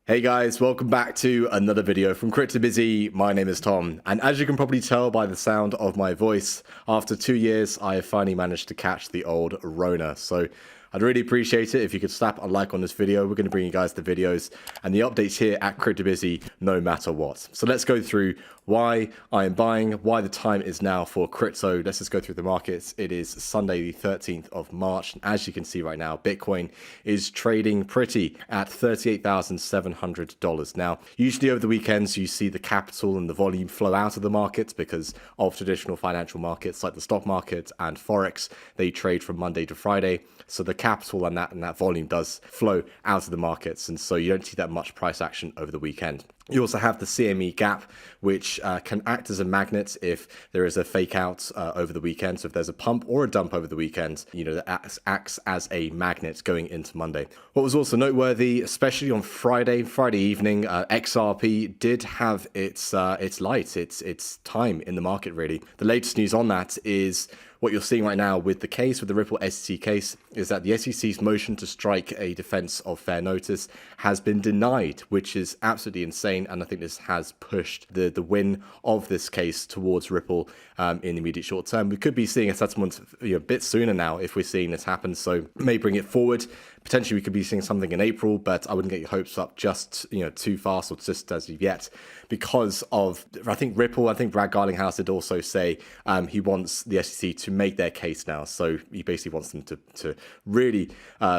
Hey guys, welcome back to another video from CryptoBusy. My name is Tom, and as you can probably tell by the sound of my voice, after 2 years, I have finally managed to catch the old Rona. So I'd really appreciate it if you could slap a like on this video. We're going to bring you guys the videos and the updates here at CryptoBusy no matter what. So let's go through why I am buying, why the time is now for crypto. Let's just go through the markets. It is Sunday the 13th of March. And as you can see right now, Bitcoin is trading pretty at $38,700. Now, usually over the weekends, you see the capital and the volume flow out of the markets because of traditional financial markets like the stock market and Forex. They trade from Monday to Friday. So the capital and that volume does flow out of the markets. And so you don't see that much price action over the weekend. You also have the CME gap, which can act as a magnet if there is a fake out over the weekend. So if there's a pump or a dump over the weekend, that acts as a magnet going into Monday. What was also noteworthy, especially on Friday evening, XRP did have its light, its time in the market, really. The latest news on that is what you're seeing right now with the Ripple SEC case, is that the SEC's motion to strike a defense of fair notice has been denied, which is absolutely insane. And I think this has pushed the win of this case towards Ripple in the immediate short term. We could be seeing a settlement a bit sooner now if we're seeing this happen. So may bring it forward. Potentially we could be seeing something in April, but I wouldn't get your hopes up just too fast or just as of yet, because of I think Brad Garlinghouse did also say he wants the SEC to make their case now. So he basically wants them to really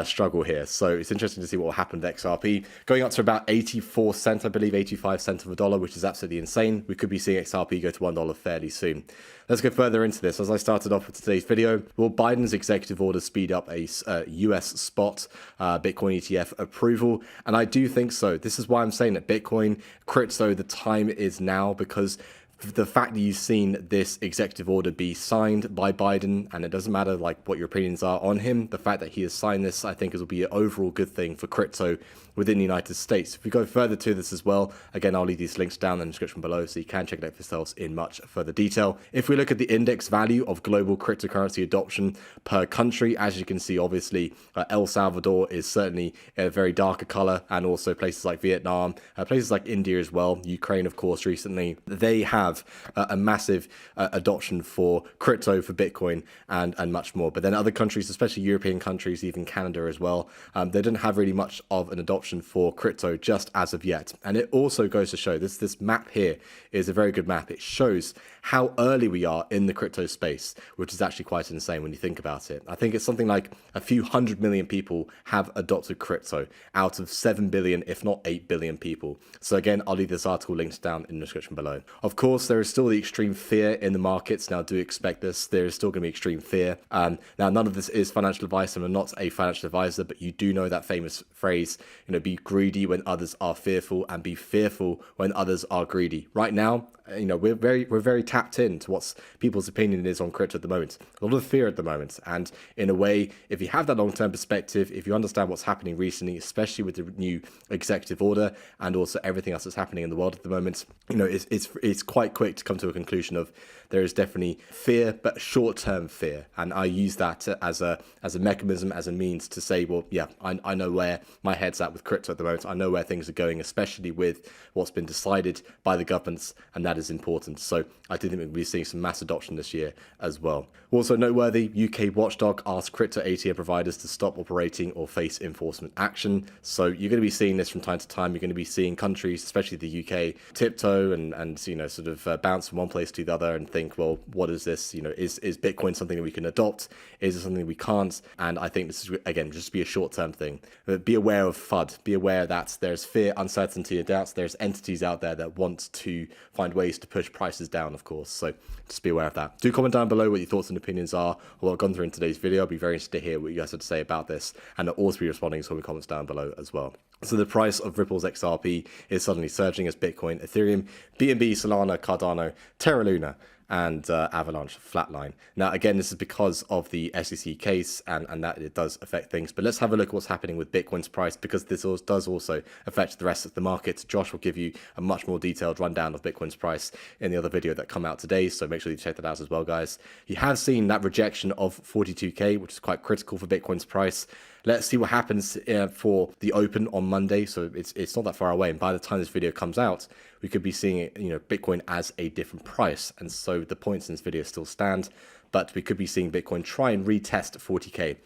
struggle here. So it's interesting to see what will happen with XRP going up to about 84 cents, I believe 85 cents of a dollar, which is absolutely insane. We could be seeing XRP go to $1 fairly soon. Let's go further into this. As I started off with today's video, will Biden's executive order speed up a US spot Bitcoin ETF approval? And I do think so. This is why I'm saying that Bitcoin, crypto, the time is now, because the fact that you've seen this executive order be signed by Biden, and it doesn't matter like what your opinions are on him, the fact that he has signed this, I think, will be an overall good thing for crypto within the United States. If we go further to this as well, again, I'll leave these links down in the description below so you can check it out for yourselves in much further detail. If we look at the index value of global cryptocurrency adoption per country, as you can see, obviously, El Salvador is certainly a very darker color, and also places like Vietnam, places like India as well, Ukraine, of course, recently, they have a massive adoption for crypto, for Bitcoin, and much more. But then other countries, especially European countries, even Canada as well, they don't have really much of an adoption for crypto just as of yet. And it also goes to show this map here is a very good map. It shows how early we are in the crypto space, which is actually quite insane when you think about it. I think it's something like a few 100 million people have adopted crypto out of 7 billion, if not 8 billion people. So again, I'll leave this article linked down in the description below. Of course, there is still the extreme fear in the markets. Now, do expect this. There is still going to be extreme fear. Now, none of this is financial advice, and I'm not a financial advisor, but you do know that famous phrase, be greedy when others are fearful, and be fearful when others are greedy. Right now, we're very tapped into what people's opinion is on crypto at the moment. A lot of fear at the moment, and in a way, if you have that long-term perspective, if you understand what's happening recently, especially with the new executive order and also everything else that's happening in the world at the moment, it's quite quick to come to a conclusion of there is definitely fear, but short-term fear, and I use that as a mechanism, as a means to say, well, yeah, I know where my head's at with crypto at the moment. I know where things are going, especially with what's been decided by the governments, and that is important. So I do think we'll be seeing some mass adoption this year as well. Also noteworthy, UK watchdog asked crypto ATM providers to stop operating or face enforcement action. So you're going to be seeing this from time to time. You're going to be seeing countries, especially the UK, tiptoe and sort of bounce from one place to the other and think, well, what is this? Is Bitcoin something that we can adopt? Is it something we can't? And I think this is, again, just be a short-term thing. But be aware of FUD. Be aware that there's fear, uncertainty, and doubts. There's entities out there that want to find ways to push prices down, of course. So just be aware of that. Do comment down below what your thoughts and opinions are, or what I've gone through in today's video. I'll be very interested to hear what you guys have to say about this, and I'll also be responding to all the comments down below as well. So the price of Ripple's XRP is suddenly surging as Bitcoin, Ethereum, BNB, Solana, Cardano, Terra Luna, and Avalanche flatline. Now, again, this is because of the SEC case and that it does affect things. But let's have a look at what's happening with Bitcoin's price, because this does also affect the rest of the market. Josh will give you a much more detailed rundown of Bitcoin's price in the other video that come out today. So make sure you check that out as well, guys. You have seen that rejection of 42K, which is quite critical for Bitcoin's price. let's see what happens for the open on Monday. So it's not that far away, and by the time this video comes out, we could be seeing Bitcoin as a different price, and so the points in this video still stand, but we could be seeing Bitcoin try and retest 40k.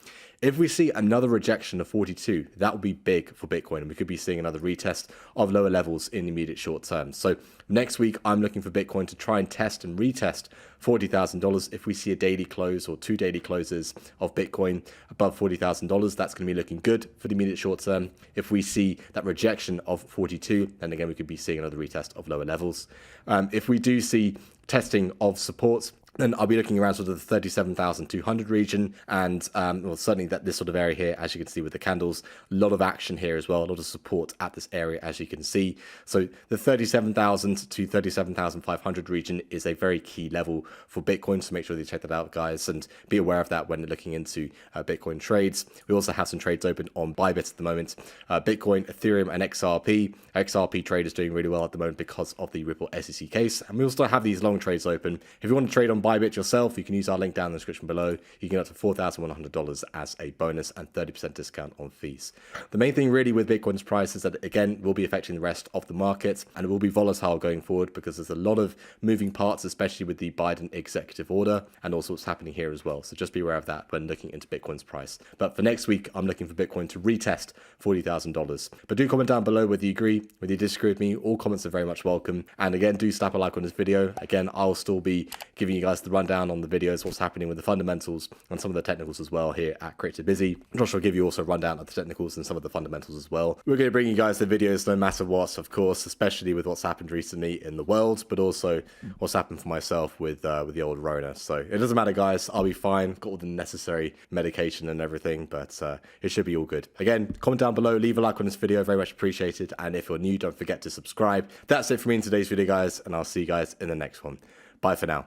If we see another rejection of 42, that would be big for Bitcoin, and we could be seeing another retest of lower levels in the immediate short term. So next week, I'm looking for Bitcoin to try and test and retest $40,000. If we see a daily close or 2 daily closes of Bitcoin above $40,000, that's going to be looking good for the immediate short term. If we see that rejection of 42, then again, we could be seeing another retest of lower levels. If we do see testing of support, then I'll be looking around sort of the 37,200 region, and well, certainly that this sort of area here, as you can see with the candles, a lot of action here as well, a lot of support at this area, as you can see. So the 37,000 to 37,500 region is a very key level for Bitcoin, so make sure that you check that out, guys, and be aware of that when looking into Bitcoin trades. We also have some trades open on Bybit at the moment. Bitcoin, Ethereum, and XRP. XRP trade is doing really well at the moment because of the Ripple SEC case, and we also have these long trades open. If you want to trade on Bybit yourself, you can use our link down in the description below. You can get up to $4,100 as a bonus and 30% discount on fees. The main thing really with Bitcoin's price is that, again, will be affecting the rest of the market, and it will be volatile going forward because there's a lot of moving parts, especially with the Biden executive order and also what's happening here as well. So just be aware of that when looking into Bitcoin's price. But for next week, I'm looking for Bitcoin to retest $40,000. But do comment down below whether you agree, whether you disagree with me. All comments are very much welcome. And again, do slap a like on this video. Again, I'll still be giving you guys the rundown on the videos, what's happening with the fundamentals and some of the technicals as well here at Crypto Busy. Josh will give you also a rundown of the technicals and some of the fundamentals as well. We're going to bring you guys the videos no matter what, of course, especially with what's happened recently in the world, but also what's happened for myself with the old Rona. So it doesn't matter, guys. I'll be fine. Got all the necessary medication and everything, but it should be all good. Again, comment down below, leave a like on this video, very much appreciated. And if you're new, don't forget to subscribe. That's it for me in today's video, guys, and I'll see you guys in the next one. Bye for now.